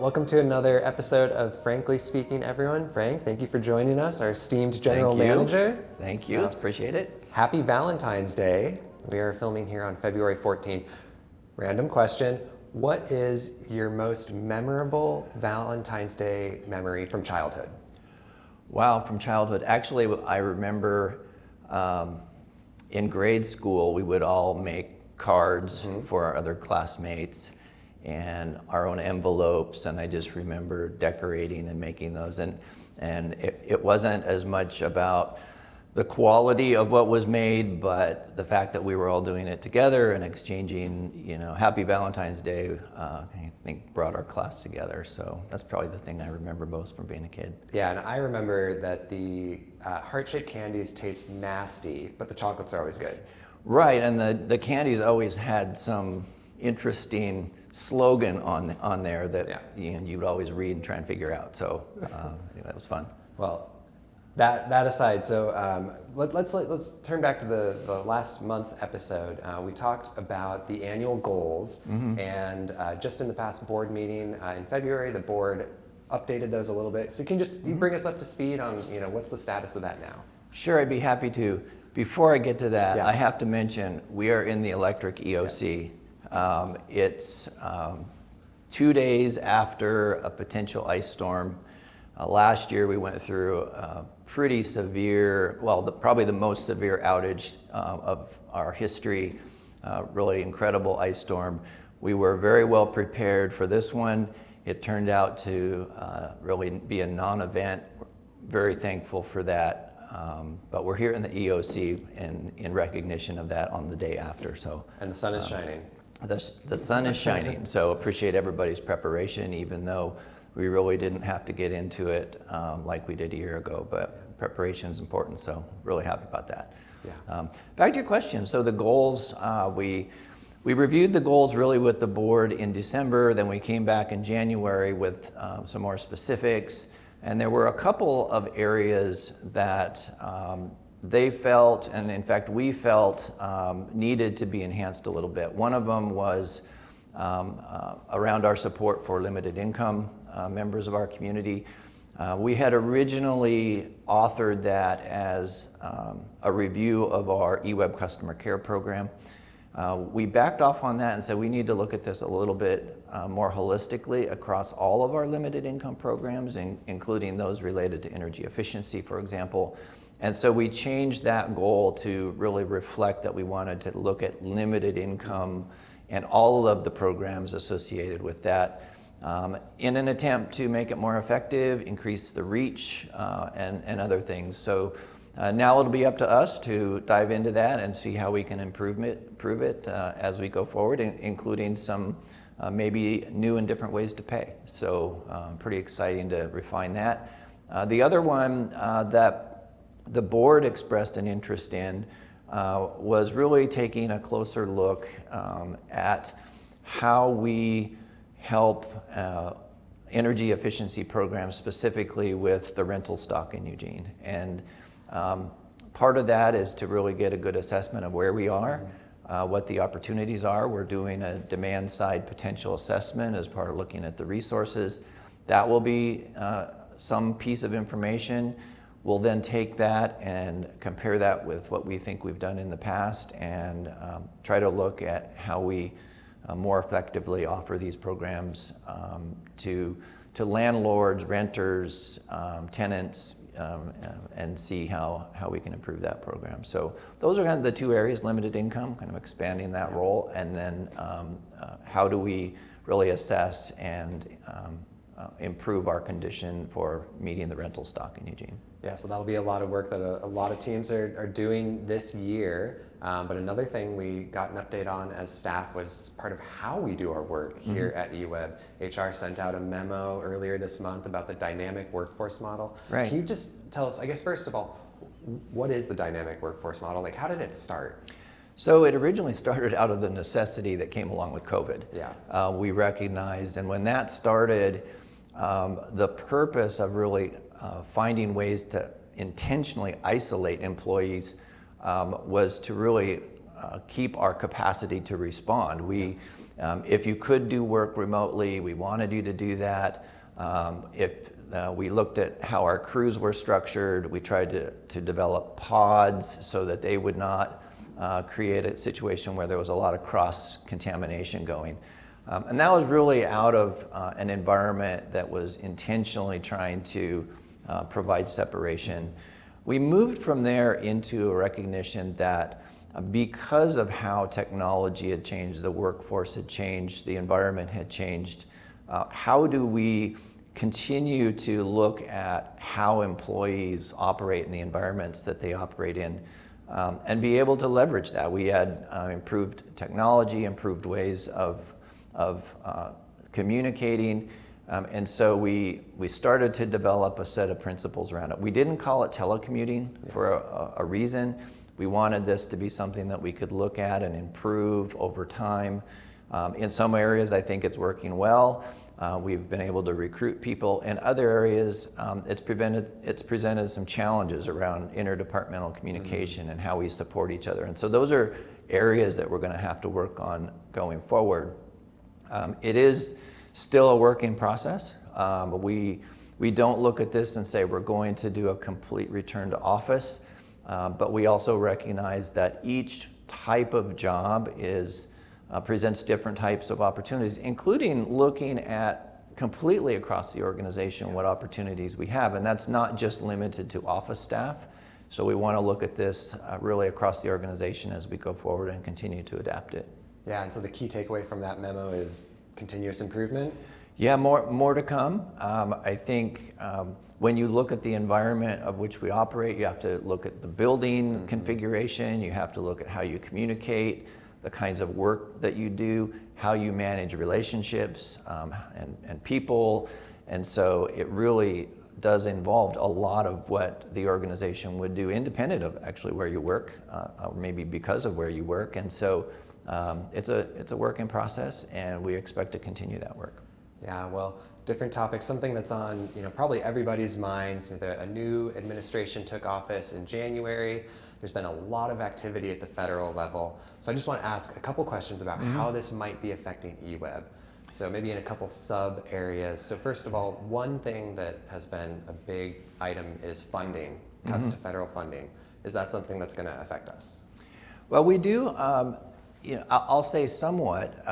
Welcome to another episode of Frankly Speaking, everyone. Frank, thank you for joining us, our esteemed general manager. Thank you, appreciate it. Happy Valentine's Day. We are filming here on February 14th. Random question, what is your most memorable Valentine's Day memory from childhood? Wow, from childhood. Actually, I remember in grade school, we would all make cards for our other classmates and our own envelopes, and I just remember decorating and making those. And it wasn't as much about the quality of what was made, but the fact that we were all doing it together and exchanging, Happy Valentine's Day, I think brought our class together. So that's probably the thing I remember most from being a kid. Yeah, and I remember that the heart-shaped candies taste nasty, but the chocolates are always good. Right, and the candies always had some interesting slogan on there that you would always read and try and figure out. So that was fun. Well, that aside, so let's turn back to the last month's episode. We talked about the annual goals, and just in the past board meeting in February, the board updated those a little bit. So you bring us up to speed on what's the status of that now? Sure, I'd be happy to. Before I get to that, I have to mention we are in the electric EOC. Yes. It's 2 days after a potential ice storm. Last year we went through a pretty severe, probably the most severe outage of our history, really incredible ice storm. We were very well prepared for this one. It turned out to really be a non-event. Very thankful for that. But we're here in the EOC in recognition of that on the day after. And the sun is shining. The sun is shining, so appreciate everybody's preparation, even though we really didn't have to get into it like we did a year ago, but preparation is important, so really happy about that. Yeah. Back to your question, so the goals, we reviewed the goals really with the board in December, then we came back in January with some more specifics, and there were a couple of areas that they felt, and in fact we felt, needed to be enhanced a little bit. One of them was around our support for limited income members of our community. We had originally authored that as a review of our EWEB customer care program. We backed off on that and said we need to look at this a little bit more holistically across all of our limited income programs, including those related to energy efficiency, for example. And so we changed that goal to really reflect that we wanted to look at limited income and all of the programs associated with that in an attempt to make it more effective, increase the reach, and other things. So now it'll be up to us to dive into that and see how we can improve it as we go forward, including some maybe new and different ways to pay. So pretty exciting to refine that. The other one that the board expressed an interest in was really taking a closer look at how we help energy efficiency programs, specifically with the rental stock in Eugene. And part of that is to really get a good assessment of where we are, what the opportunities are. We're doing a demand side potential assessment as part of looking at the resources. That will be some piece of information. We'll then take that and compare that with what we think we've done in the past and try to look at how we more effectively offer these programs to landlords, renters, tenants, and see how we can improve that program. So those are kind of the two areas, limited income, kind of expanding that role, and then how do we really assess and improve our condition for meeting the rental stock in Eugene. Yeah, so that'll be a lot of work that a lot of teams are doing this year. But another thing we got an update on as staff was part of how we do our work here at EWEB. HR sent out a memo earlier this month about the dynamic workforce model. Right. Can you just tell us, I guess first of all, what is the dynamic workforce model? Like, how did it start? So it originally started out of the necessity that came along with COVID. Yeah. We recognized, and when that started, the purpose of really finding ways to intentionally isolate employees was to really keep our capacity to respond. We If you could do work remotely, we wanted you to do that. If we looked at how our crews were structured, we tried to develop pods so that they would not create a situation where there was a lot of cross-contamination going. And that was really out of an environment that was intentionally trying to provide separation. We moved from there into a recognition that because of how technology had changed, the workforce had changed, the environment had changed, how do we continue to look at how employees operate in the environments that they operate in, and be able to leverage that. We had improved technology, improved ways of communicating, and so we started to develop a set of principles around it. We didn't call it telecommuting for a reason. We wanted this to be something that we could look at and improve over time. In some areas, I think it's working well. We've been able to recruit people. In other areas, it's presented some challenges around interdepartmental communication and how we support each other. And so those are areas that we're going to have to work on going forward. It is still a work in process. We don't look at this and say we're going to do a complete return to office, but we also recognize that each type of job presents different types of opportunities, including looking at completely across the organization what opportunities we have. And that's not just limited to office staff. So we want to look at this really across the organization as we go forward and continue to adapt it. Yeah, and so the key takeaway from that memo is continuous improvement? Yeah, more to come. I think when you look at the environment of which we operate, you have to look at the building configuration, you have to look at how you communicate, the kinds of work that you do, how you manage relationships and people. And so it really does involve a lot of what the organization would do independent of actually where you work, or maybe because of where you work. And so it's a work in process, and we expect to continue that work. Yeah, well, different topic, something that's on probably everybody's minds. A new administration took office in January. There's been a lot of activity at the federal level. So I just want to ask a couple questions about how this might be affecting EWEB. So maybe in a couple sub areas. So first of all, one thing that has been a big item is funding, cuts to federal funding. Is that something that's going to affect us? Well, we do. I'll say somewhat.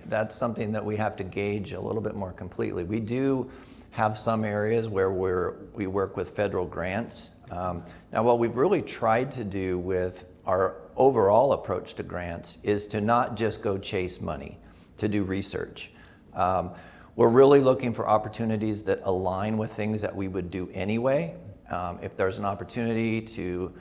That's something that we have to gauge a little bit more completely. We do have some areas where we work with federal grants. Now, what we've really tried to do with our overall approach to grants is to not just go chase money, to do research. We're really looking for opportunities that align with things that we would do anyway. If there's an opportunity to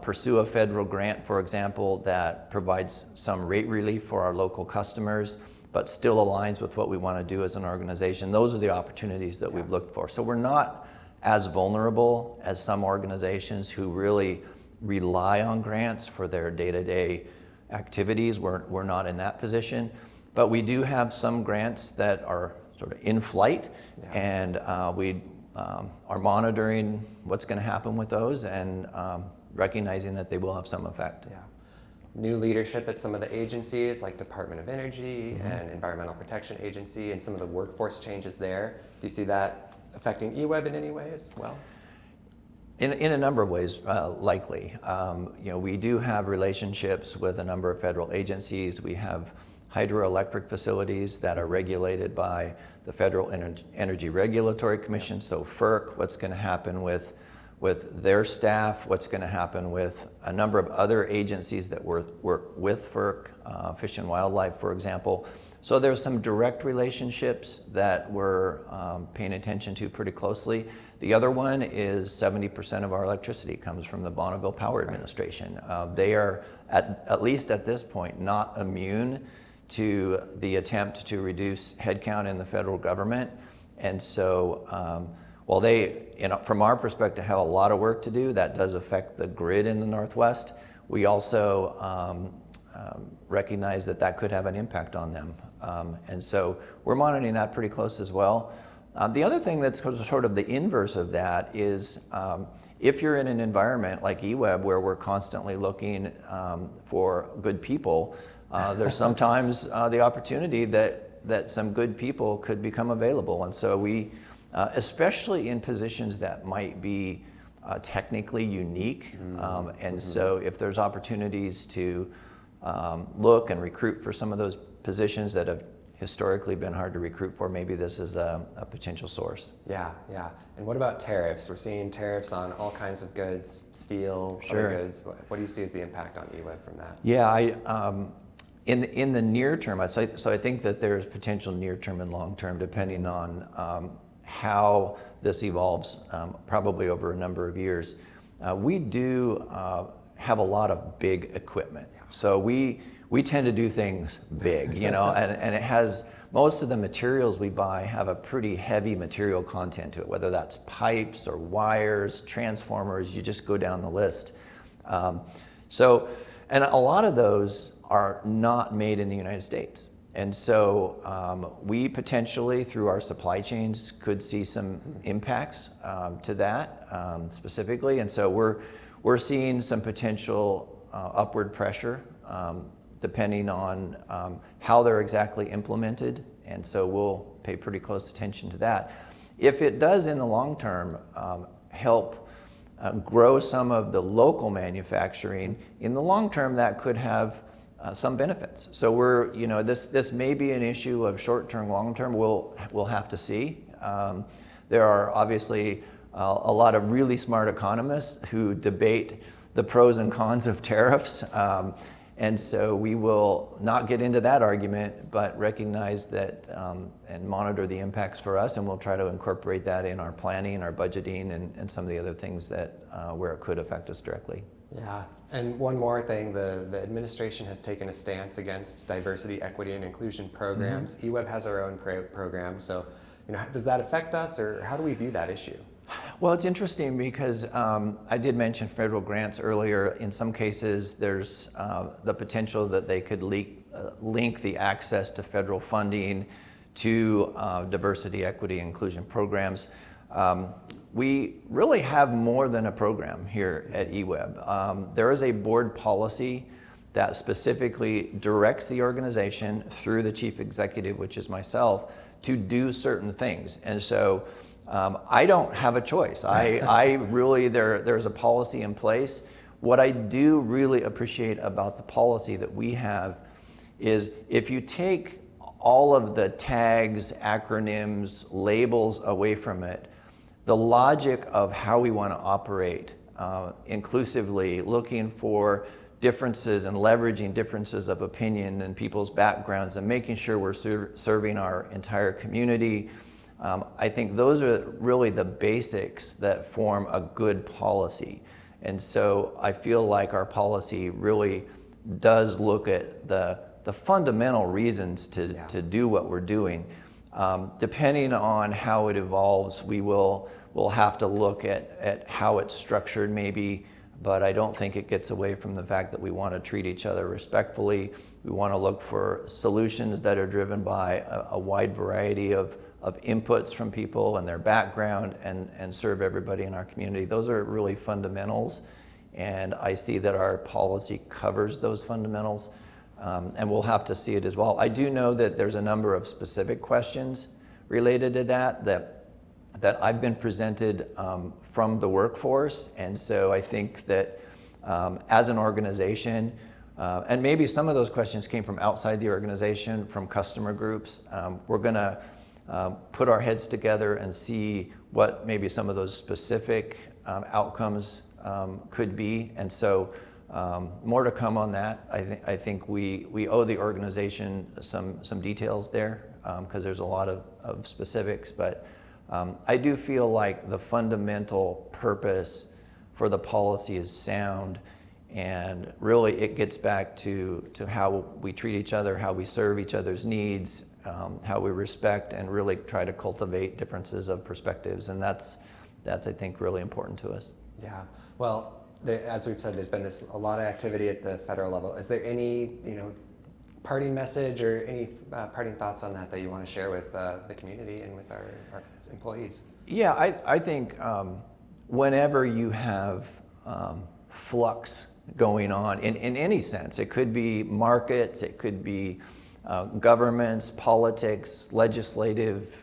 pursue a federal grant, for example, that provides some rate relief for our local customers, but still aligns with what we want to do as an organization, those are the opportunities that we've looked for. So we're not as vulnerable as some organizations who really rely on grants for their day-to-day activities. We're not in that position, but we do have some grants that are sort of in flight, and we are monitoring what's going to happen with those and recognizing that they will have some effect. Yeah. New leadership at some of the agencies like Department of Energy and Environmental Protection Agency, and some of the workforce changes there. Do you see that affecting EWEB in any way as well? In a number of ways, likely. We do have relationships with a number of federal agencies. We have hydroelectric facilities that are regulated by the Federal Energy Regulatory Commission, so FERC. What's going to happen with their staff, what's going to happen with a number of other agencies that work with FERC, Fish and Wildlife, for example. So there's some direct relationships that we're paying attention to pretty closely. The other one is 70% of our electricity comes from the Bonneville Power Administration. They are, at least at this point, not immune to the attempt to reduce headcount in the federal government. And so while they, from our perspective, have a lot of work to do, that does affect the grid in the Northwest. We also recognize that could have an impact on them. And so we're monitoring that pretty close as well. The other thing that's sort of the inverse of that is if you're in an environment like EWEB where we're constantly looking for good people, there's sometimes the opportunity that some good people could become available. And so we, especially in positions that might be technically unique, and so if there's opportunities to look and recruit for some of those positions that have historically been hard to recruit for, maybe this is a potential source. Yeah, yeah. And what about tariffs? We're seeing tariffs on all kinds of goods, steel, Sure. other goods. What do you see as the impact on EWEB from that? Yeah, in the near term, so I think that there's potential near term and long term, depending on how this evolves, probably over a number of years. We do have a lot of big equipment, so we tend to do things big, you know, and it has, most of the materials we buy have a pretty heavy material content to it, whether that's pipes or wires, transformers, you just go down the list. And a lot of those are not made in the United States. And so we potentially, through our supply chains, could see some impacts to that specifically. And so we're seeing some potential upward pressure depending on how they're exactly implemented. And so we'll pay pretty close attention to that. If it does in the long term help grow some of the local manufacturing, in the long term that could have some benefits. So we're, you know, this may be an issue of short term, long term. We'll have to see. There are obviously a lot of really smart economists who debate the pros and cons of tariffs. And so we will not get into that argument, but recognize that and monitor the impacts for us, and we'll try to incorporate that in our planning, our budgeting, and some of the other things that where it could affect us directly. Yeah, and one more thing, the administration has taken a stance against diversity, equity, and inclusion programs. EWEB has our own program, so you know, does that affect us, or how do we view that issue? Well, it's interesting because I did mention federal grants earlier. In some cases, there's the potential that they could link the access to federal funding to diversity, equity, inclusion programs. We really have more than a program here at EWEB. There is a board policy that specifically directs the organization through the chief executive, which is myself, to do certain things. And so I don't have a choice. I really, there's a policy in place. What I do really appreciate about the policy that we have is if you take all of the tags, acronyms, labels away from it, the logic of how we want to operate inclusively, looking for differences and leveraging differences of opinion and people's backgrounds and making sure we're serving our entire community. I think those are really the basics that form a good policy. And so I feel like our policy really does look at the fundamental reasons to do what we're doing. Depending on how it evolves, we'll have to look at how it's structured maybe, but I don't think it gets away from the fact that we want to treat each other respectfully. We want to look for solutions that are driven by a wide variety of inputs from people and their background and serve everybody in our community. Those are really fundamentals, and I see that our policy covers those fundamentals. And we'll have to see it as well. I do know that there's a number of specific questions related to that I've been presented from the workforce, and so I think that as an organization, and maybe some of those questions came from outside the organization, from customer groups, we're going to put our heads together and see what maybe some of those specific outcomes could be, and so more to come on that. I think we owe the organization some details there because there's a lot of specifics, but I do feel like the fundamental purpose for the policy is sound, and really it gets back to how we treat each other, how we serve each other's needs, how we respect and really try to cultivate differences of perspectives, and that's I think really important to us. Yeah, well, as we've said, there's been a lot of activity at the federal level. Is there any parting message or any parting thoughts on that you want to share with the community and with our employees? Yeah, I think whenever you have flux going on in any sense. It could be markets, it could be governments, politics, legislative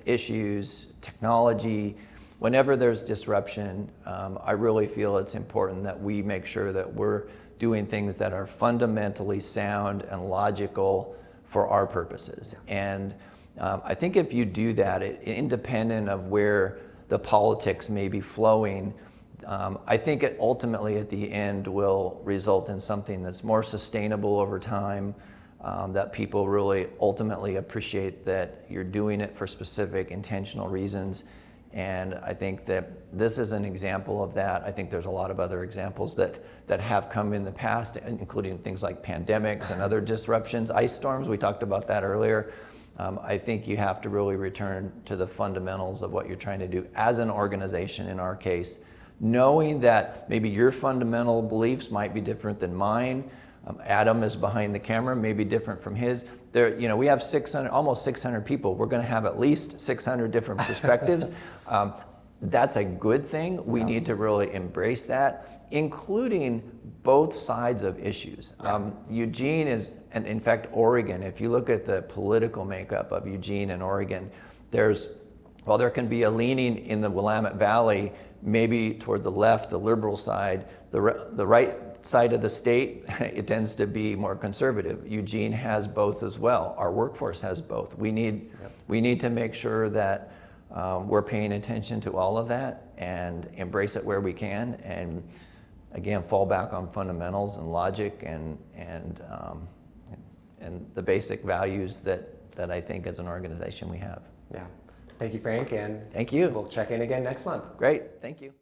issues, technology. Whenever there's disruption, I really feel it's important that we make sure that we're doing things that are fundamentally sound and logical for our purposes. And I think if you do that, independent of where the politics may be flowing, I think it ultimately at the end will result in something that's more sustainable over time, that people really ultimately appreciate that you're doing it for specific intentional reasons. And I think that this is an example of that. I think there's a lot of other examples that have come in the past, including things like pandemics and other disruptions, ice storms, we talked about that earlier. I think you have to really return to the fundamentals of what you're trying to do as an organization in our case, knowing that maybe your fundamental beliefs might be different than mine. Adam is behind the camera, maybe different from his. There, we have almost 600 people. We're going to have at least 600 different perspectives. That's a good thing. We need to really embrace that, including both sides of issues. Eugene is, and in fact, Oregon, if you look at the political makeup of Eugene and Oregon, while there can be a leaning in the Willamette Valley, maybe toward the left, the liberal side, the right side of the state, it tends to be more conservative. Eugene has both as well. Our workforce has both. We need to make sure that we're paying attention to all of that and embrace it where we can, and again, fall back on fundamentals and logic and the basic values that I think as an organization we have. Yeah. Thank you, Frank, and thank you. We'll check in again next month. Great. Thank you.